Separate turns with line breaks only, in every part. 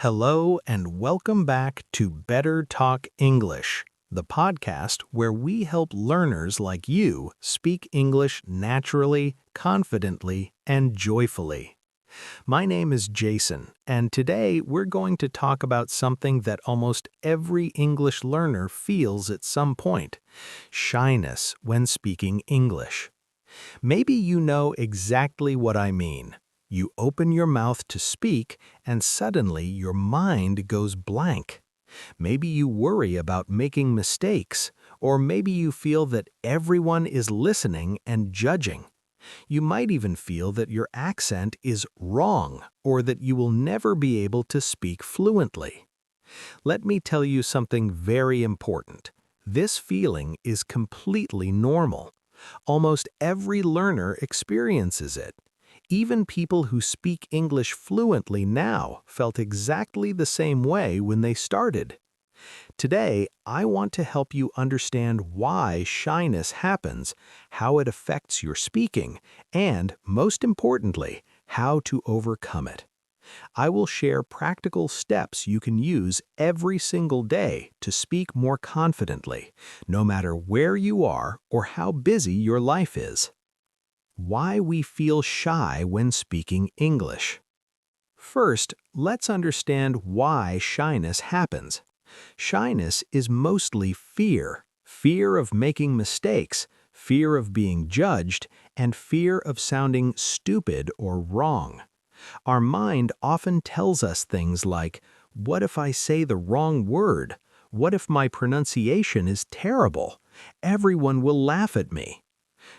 Hello and welcome back to Better Talk English, the podcast where we help learners like you speak English naturally, confidently, and joyfully. My name is Jason, and today we're going to talk about something that almost every English learner feels at some point: shyness when speaking English. Maybe you know exactly what I mean. You open your mouth to speak, and suddenly your mind goes blank. Maybe you worry about making mistakes, or maybe you feel that everyone is listening and judging. You might even feel that your accent is wrong, or that you will never be able to speak fluently. Let me tell you something very important. This feeling is completely normal. Almost every learner experiences it. Even people who speak English fluently now felt exactly the same way when they started. Today, I want to help you understand why shyness happens, how it affects your speaking, and, most importantly, how to overcome it. I will share practical steps you can use every single day to speak more confidently, no matter where you are or how busy your life is. Why we feel shy when speaking English. First, let's understand why shyness happens. Shyness is mostly fear. Fear of making mistakes, fear of being judged, and fear of sounding stupid or wrong. Our mind often tells us things like, "What if I say the wrong word? What if my pronunciation is terrible? Everyone will laugh at me."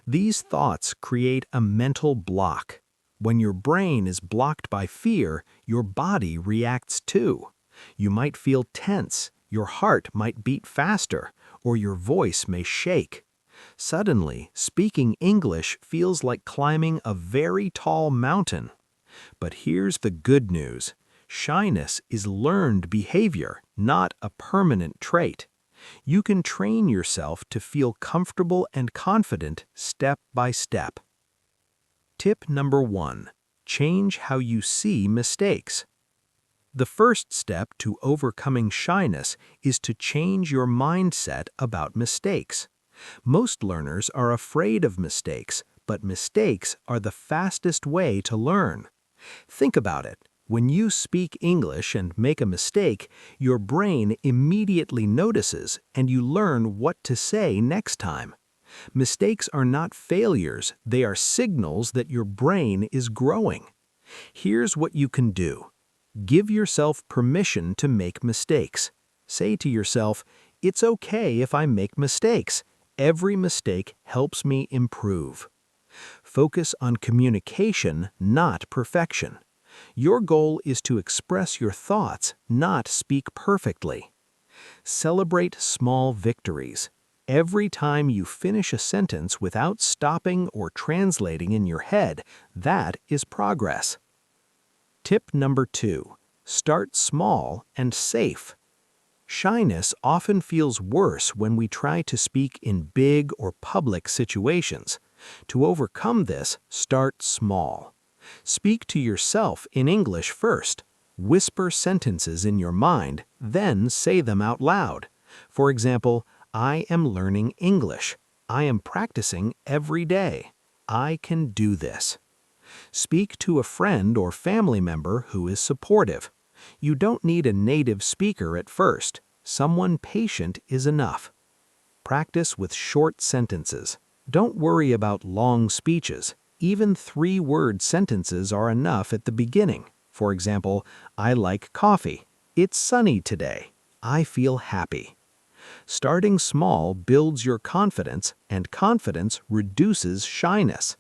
These thoughts create a mental block. When your brain is blocked by fear, your body reacts too. You might feel tense, your heart might beat faster, or your voice may shake. Suddenly, speaking English feels like climbing a very tall mountain. But here's the good news. Shyness is learned behavior, not a permanent trait. You can train yourself to feel comfortable and confident step by step. Tip number 1. Change how you see mistakes. The first step to overcoming shyness is to change your mindset about mistakes. Most learners are afraid of mistakes, but mistakes are the fastest way to learn. Think about it. When you speak English and make a mistake, your brain immediately notices and you learn what to say next time. Mistakes are not failures, they are signals that your brain is growing. Here's what you can do. Give yourself permission to make mistakes. Say to yourself, "It's okay if I make mistakes. Every mistake helps me improve." Focus on communication, not perfection. Your goal is to express your thoughts, not speak perfectly. Celebrate small victories. Every time you finish a sentence without stopping or translating in your head, that is progress. Tip number 2. Start small and safe. Shyness often feels worse when we try to speak in big or public situations. To overcome this, start small. Speak to yourself in English first. Whisper sentences in your mind, then say them out loud. For example, "I am learning English. I am practicing every day. I can do this." Speak to a friend or family member who is supportive. You don't need a native speaker at first. Someone patient is enough. Practice with short sentences. Don't worry about long speeches. Even 3-word sentences are enough at the beginning. For example, "I like coffee. It's sunny today. I feel happy." Starting small builds your confidence, and confidence reduces shyness.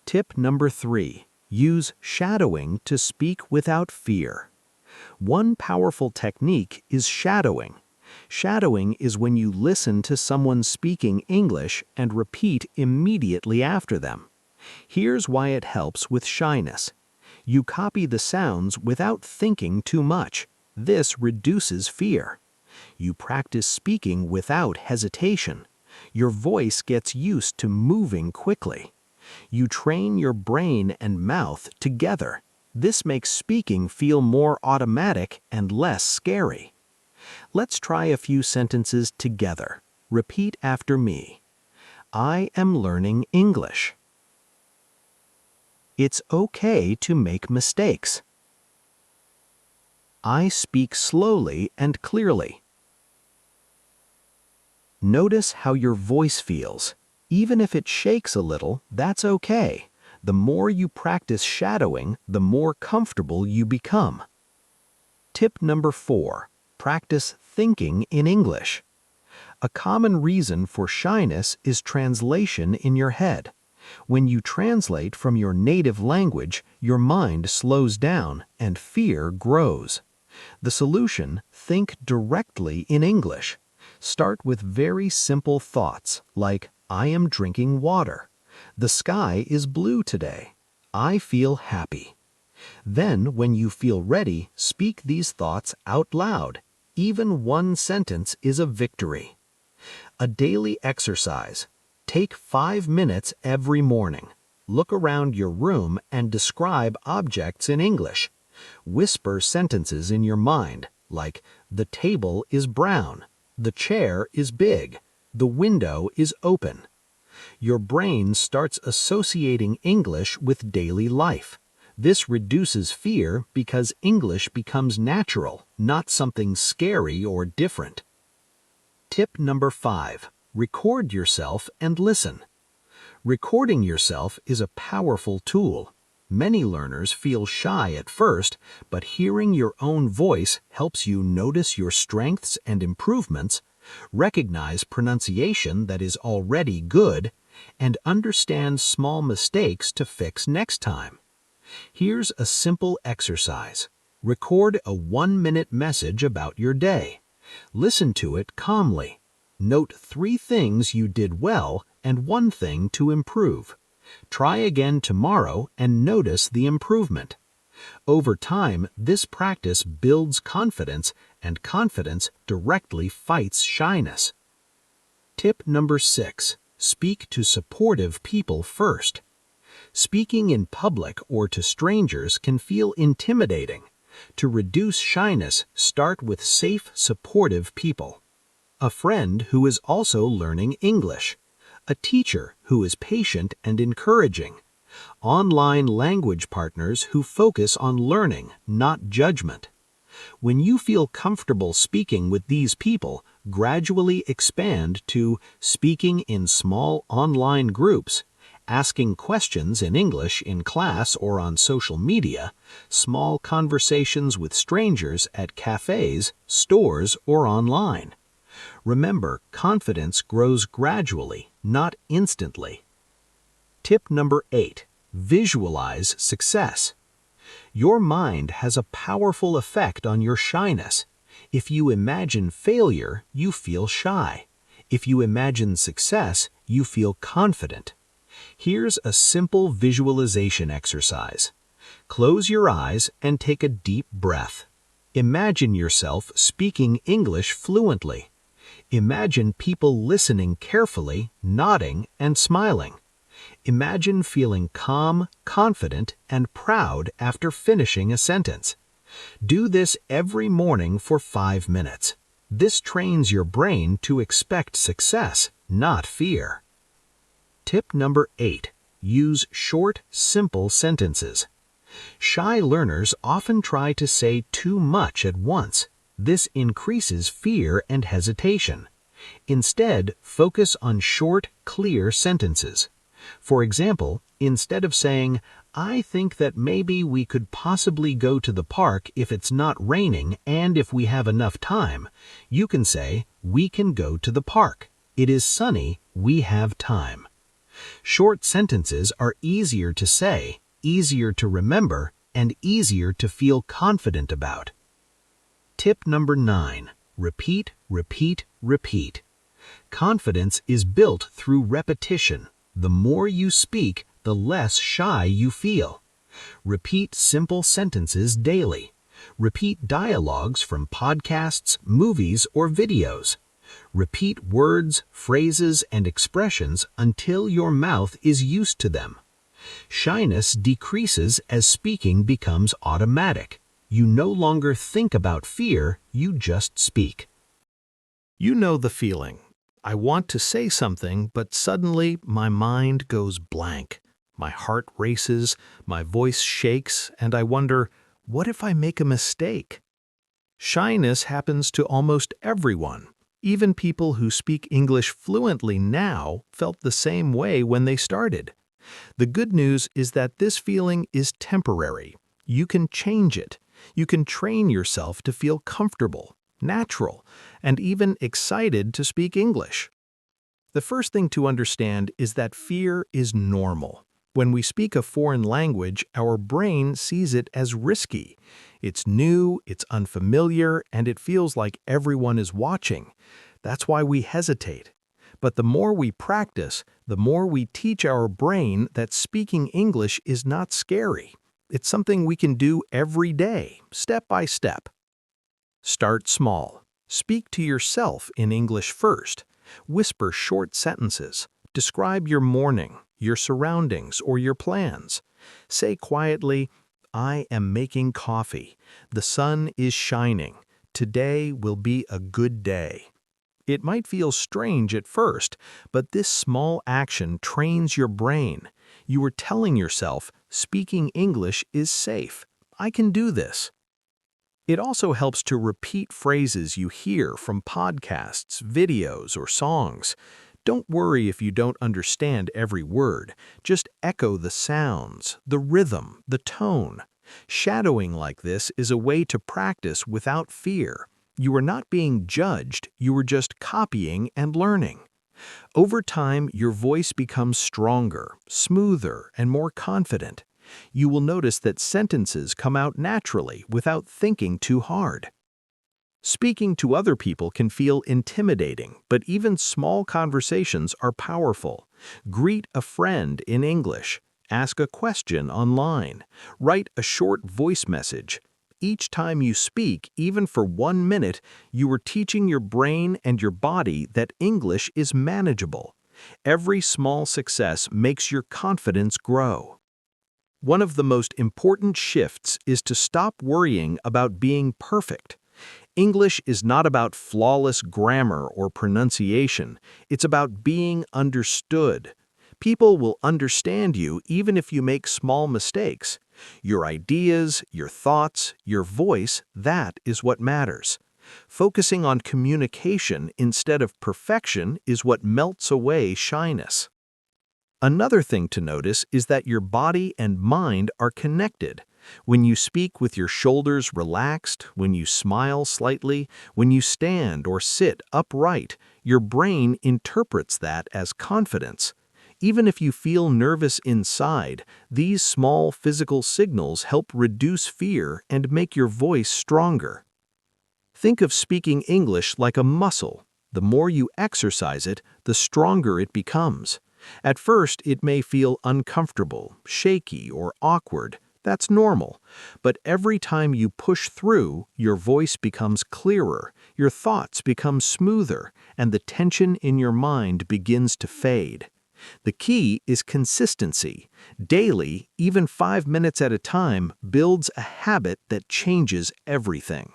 Tip number 3. Use shadowing to speak without fear. One powerful technique is shadowing. Shadowing is when you listen to someone speaking English and repeat immediately after them. Here's why it helps with shyness. You copy the sounds without thinking too much. This reduces fear. You practice speaking without hesitation. Your voice gets used to moving quickly. You train your brain and mouth together. This makes speaking feel more automatic and less scary. Let's try a few sentences together. Repeat after me. I am learning English. It's okay to make mistakes. I speak slowly and clearly. Notice how your voice feels. Even if it shakes a little, that's okay. The more you practice shadowing, the more comfortable you become. Tip number 4. Practice thinking in English. A common reason for shyness is translation in your head. When you translate from your native language, your mind slows down and fear grows. The solution: think directly in English. Start with very simple thoughts like, I am drinking water. The sky is blue today. I feel happy. Then, when you feel ready, speak these thoughts out loud. Even one sentence is a victory. A daily exercise. Take 5 minutes every morning. Look around your room and describe objects in English. Whisper sentences in your mind, like, the table is brown, the chair is big, the window is open. Your brain starts associating English with daily life. This reduces fear because English becomes natural, not something scary or different. Tip number 5. Record yourself and listen. Recording yourself is a powerful tool. Many learners feel shy at first, but hearing your own voice helps you notice your strengths and improvements, recognize pronunciation that is already good, and understand small mistakes to fix next time. Here's a simple exercise. Record a 1-minute message about your day. Listen to it calmly. Note 3 things you did well and 1 thing to improve. Try again tomorrow and notice the improvement. Over time, this practice builds confidence, and confidence directly fights shyness. Tip number 6. Speak to supportive people first. Speaking in public or to strangers can feel intimidating. To reduce shyness, start with safe, supportive people. A friend who is also learning English. A teacher who is patient and encouraging. Online language partners who focus on learning, not judgment. When you feel comfortable speaking with these people, gradually expand to speaking in small online groups, asking questions in English in class or on social media, small conversations with strangers at cafes, stores, or online. Remember, confidence grows gradually, not instantly. Tip number 8. Visualize success. Your mind has a powerful effect on your shyness. If you imagine failure, you feel shy. If you imagine success, you feel confident. Here's a simple visualization exercise. Close your eyes and take a deep breath. Imagine yourself speaking English fluently. Imagine people listening carefully, nodding, and smiling. Imagine feeling calm, confident, and proud after finishing a sentence. Do this every morning for 5 minutes. This trains your brain to expect success, not fear. Tip number 8. Use short, simple sentences. Shy learners often try to say too much at once. This increases fear and hesitation. Instead, focus on short, clear sentences. For example, instead of saying, I think that maybe we could possibly go to the park if it's not raining and if we have enough time, you can say, we can go to the park. It is sunny, we have time. Short sentences are easier to say, easier to remember, and easier to feel confident about. Tip number 9. Repeat, repeat, repeat. Confidence is built through repetition. The more you speak, the less shy you feel. Repeat simple sentences daily. Repeat dialogues from podcasts, movies, or videos. Repeat words, phrases, and expressions until your mouth is used to them. Shyness decreases as speaking becomes automatic. You no longer think about fear, you just speak. You know the feeling. I want to say something, but suddenly my mind goes blank. My heart races, my voice shakes, and I wonder, what if I make a mistake? Shyness happens to almost everyone. Even people who speak English fluently now felt the same way when they started. The good news is that this feeling is temporary. You can change it. You can train yourself to feel comfortable, natural, and even excited to speak English. The first thing to understand is that fear is normal. When we speak a foreign language, our brain sees it as risky. It's new, it's unfamiliar, and it feels like everyone is watching. That's why we hesitate. But the more we practice, the more we teach our brain that speaking English is not scary. It's something we can do every day, step by step. Start small. Speak to yourself in English first. Whisper short sentences. Describe your morning, your surroundings, or your plans. Say quietly, "I am making coffee. The sun is shining. Today will be a good day." It might feel strange at first, but this small action trains your brain. You are telling yourself, speaking English is safe. I can do this. It also helps to repeat phrases you hear from podcasts, videos, or songs. Don't worry if you don't understand every word. Just echo the sounds, the rhythm, the tone. Shadowing like this is a way to practice without fear. You are not being judged, you are just copying and learning. Over time, your voice becomes stronger, smoother, and more confident. You will notice that sentences come out naturally without thinking too hard. Speaking to other people can feel intimidating, but even small conversations are powerful. Greet a friend in English. Ask a question online. Write a short voice message. Each time you speak, even for 1 minute, you are teaching your brain and your body that English is manageable. Every small success makes your confidence grow. One of the most important shifts is to stop worrying about being perfect. English is not about flawless grammar or pronunciation. It's about being understood. People will understand you even if you make small mistakes. Your ideas, your thoughts, your voice, that is what matters. Focusing on communication instead of perfection is what melts away shyness. Another thing to notice is that your body and mind are connected. When you speak with your shoulders relaxed, when you smile slightly, when you stand or sit upright, your brain interprets that as confidence. Even if you feel nervous inside, these small physical signals help reduce fear and make your voice stronger. Think of speaking English like a muscle. The more you exercise it, the stronger it becomes. At first, it may feel uncomfortable, shaky, or awkward. That's normal. But every time you push through, your voice becomes clearer, your thoughts become smoother, and the tension in your mind begins to fade. The key is consistency. Daily, even 5 minutes at a time, builds a habit that changes everything.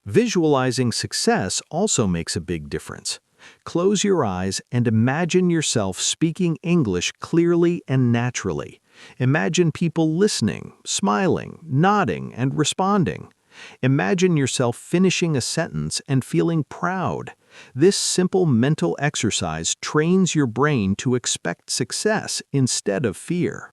Visualizing success also makes a big difference. Close your eyes and imagine yourself speaking English clearly and naturally. Imagine people listening, smiling, nodding, and responding. Imagine yourself finishing a sentence and feeling proud. This simple mental exercise trains your brain to expect success instead of fear.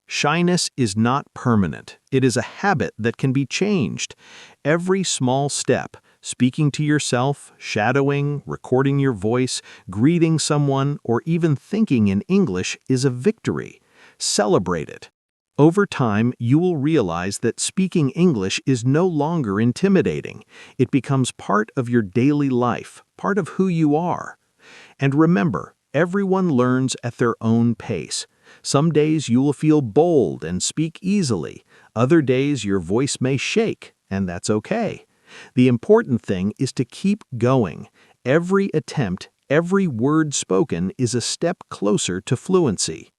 Shyness is not permanent. It is a habit that can be changed. Every small step, speaking to yourself, shadowing, recording your voice, greeting someone, or even thinking in English is a victory. Celebrate it. Over time, you will realize that speaking English is no longer intimidating. It becomes part of your daily life, part of who you are. And remember, everyone learns at their own pace. Some days you will feel bold and speak easily. Other days your voice may shake, and that's okay. The important thing is to keep going. Every attempt, every word spoken is a step closer to fluency.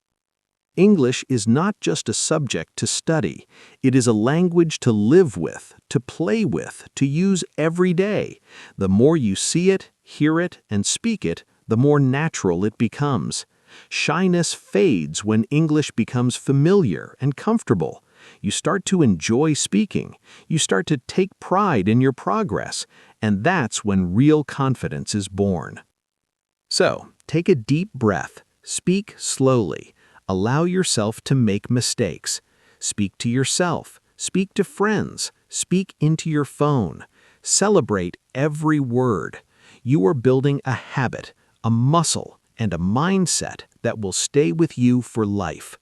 English is not just a subject to study. It is a language to live with, to play with, to use every day. The more you see it, hear it, and speak it, the more natural it becomes. Shyness fades when English becomes familiar and comfortable. You start to enjoy speaking. You start to take pride in your progress, and that's when real confidence is born. So, take a deep breath. Speak slowly. Allow yourself to make mistakes. Speak to yourself. Speak to friends. Speak into your phone. Celebrate every word. You are building a habit, a muscle, and a mindset that will stay with you for life.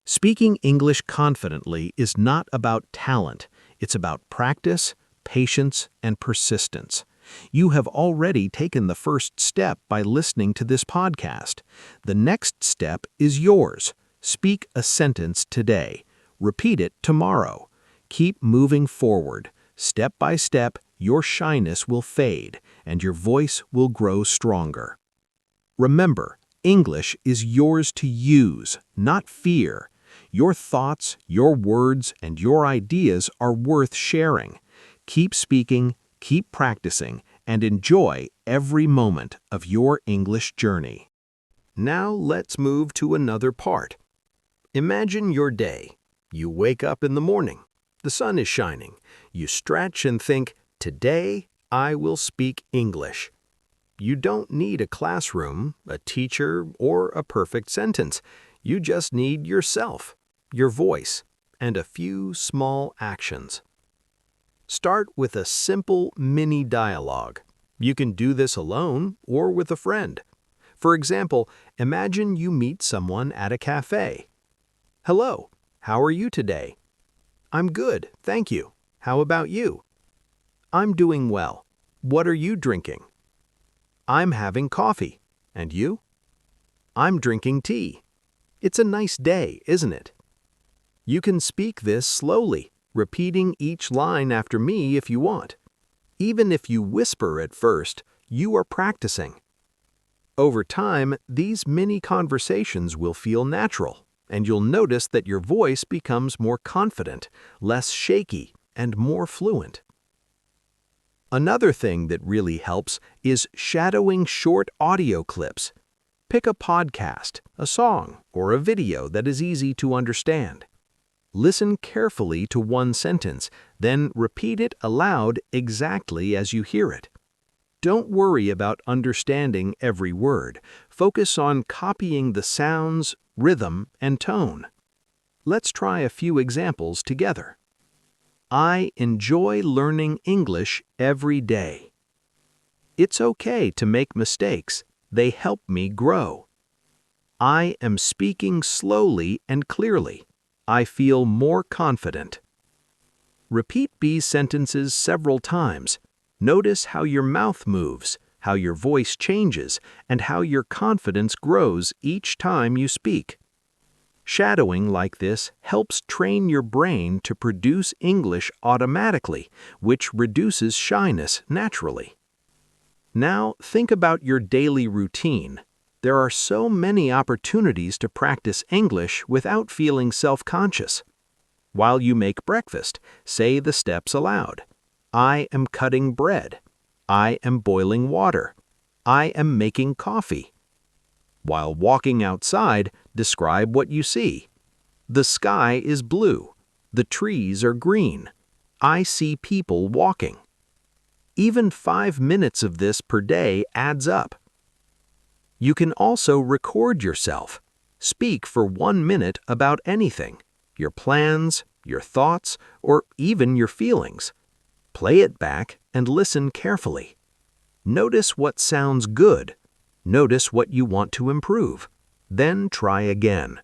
Speaking English confidently is not about talent. It's about practice, patience, and persistence. You have already taken the first step by listening to this podcast. The next step is yours. Speak a sentence today. Repeat it tomorrow. Keep moving forward. Step by step, your shyness will fade, and your voice will grow stronger. Remember, English is yours to use, not fear. Your thoughts, your words, and your ideas are worth sharing. Keep speaking, keep practicing, and enjoy every moment of your English journey. Now let's move to another part. Imagine your day. You wake up in the morning. The sun is shining. You stretch and think, "Today I will speak English." You don't need a classroom, a teacher, or a perfect sentence. You just need yourself, your voice, and a few small actions. Start with a simple mini dialogue. You can do this alone or with a friend. For example, imagine you meet someone at a cafe. "Hello, how are you today?" "I'm good, thank you. How about you?" "I'm doing well. What are you drinking?" "I'm having coffee. And you?" "I'm drinking tea. It's a nice day, isn't it?" You can speak this slowly, repeating each line after me if you want. Even if you whisper at first, you are practicing. Over time, these mini conversations will feel natural, and you'll notice that your voice becomes more confident, less shaky, and more fluent. Another thing that really helps is shadowing short audio clips. Pick a podcast, a song, or a video that is easy to understand. Listen carefully to one sentence, then repeat it aloud exactly as you hear it. Don't worry about understanding every word. Focus on copying the sounds, rhythm, and tone. Let's try a few examples together. I enjoy learning English every day. It's okay to make mistakes. They help me grow. I am speaking slowly and clearly. I feel more confident. Repeat these sentences several times. Notice how your mouth moves, how your voice changes, and how your confidence grows each time you speak. Shadowing like this helps train your brain to produce English automatically, which reduces shyness naturally. Now think about your daily routine. There are so many opportunities to practice English without feeling self-conscious. While you make breakfast, say the steps aloud. I am cutting bread. I am boiling water. I am making coffee. While walking outside, describe what you see. The sky is blue. The trees are green. I see people walking. Even 5 minutes of this per day adds up. You can also record yourself. Speak for 1 minute about anything, your plans, your thoughts, or even your feelings. Play it back and listen carefully. Notice what sounds good. Notice what you want to improve. Then try again.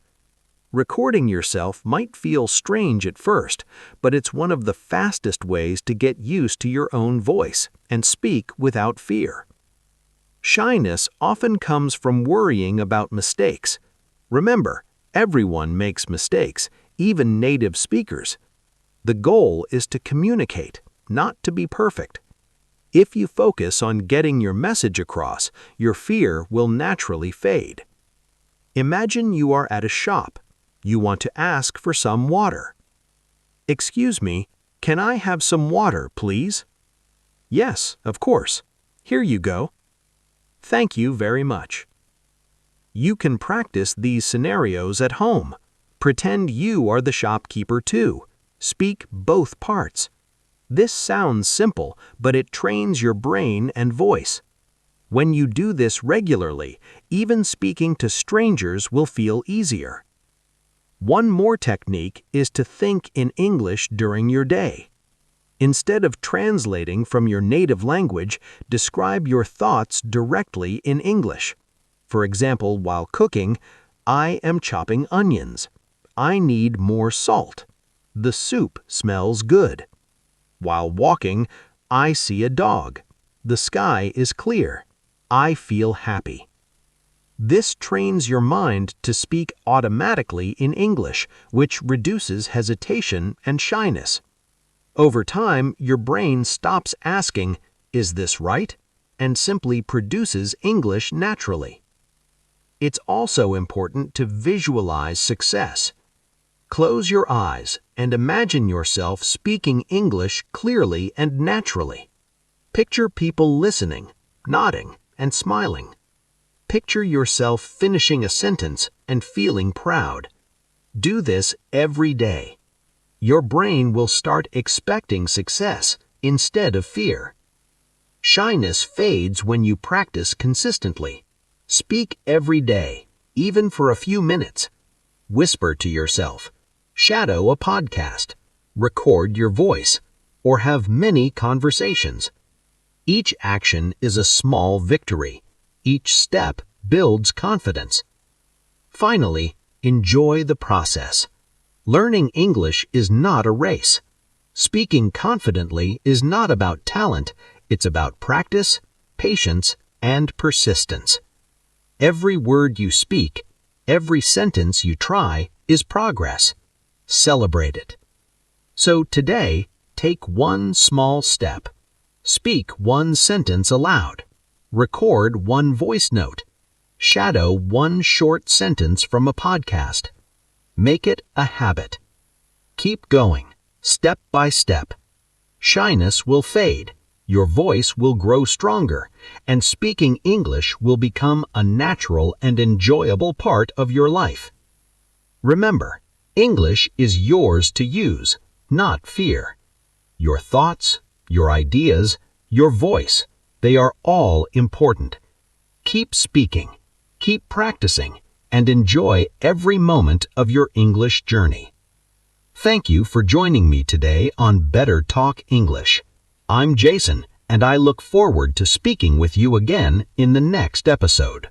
Recording yourself might feel strange at first, but it's one of the fastest ways to get used to your own voice and speak without fear. Shyness often comes from worrying about mistakes. Remember, everyone makes mistakes, even native speakers. The goal is to communicate, not to be perfect. If you focus on getting your message across, your fear will naturally fade. Imagine you are at a shop. You want to ask for some water. Excuse me, can I have some water, please? Yes, of course. Here you go. Thank you very much. You can practice these scenarios at home. Pretend you are the shopkeeper too. Speak both parts. This sounds simple, but it trains your brain and voice. When you do this regularly, even speaking to strangers will feel easier. One more technique is to think in English during your day. Instead of translating from your native language, describe your thoughts directly in English. For example, while cooking, I am chopping onions. I need more salt. The soup smells good. While walking, I see a dog. The sky is clear. I feel happy. This trains your mind to speak automatically in English, which reduces hesitation and shyness. Over time, your brain stops asking, "Is this right?" and simply produces English naturally. It's also important to visualize success. Close your eyes and imagine yourself speaking English clearly and naturally. Picture people listening, nodding, and smiling. Picture yourself finishing a sentence and feeling proud. Do this every day. Your brain will start expecting success instead of fear. Shyness fades when you practice consistently. Speak every day, even for a few minutes. Whisper to yourself. Shadow a podcast. Record your voice, or have many conversations. Each action is a small victory. Each step builds confidence. Finally, enjoy the process. Learning English is not a race. Speaking confidently is not about talent, it's about practice, patience, and persistence. Every word you speak, every sentence you try, is progress. Celebrate it. So today, take one small step. Speak one sentence aloud. Record one voice note. Shadow one short sentence from a podcast. Make it a habit. Keep going, step by step. Shyness will fade, your voice will grow stronger, and speaking English will become a natural and enjoyable part of your life. Remember, English is yours to use, not fear. Your thoughts, your ideas, your voice, they are all important. Keep speaking, keep practicing, and enjoy every moment of your English journey. Thank you for joining me today on Better Talk English. I'm Jason, and I look forward to speaking with you again in the next episode.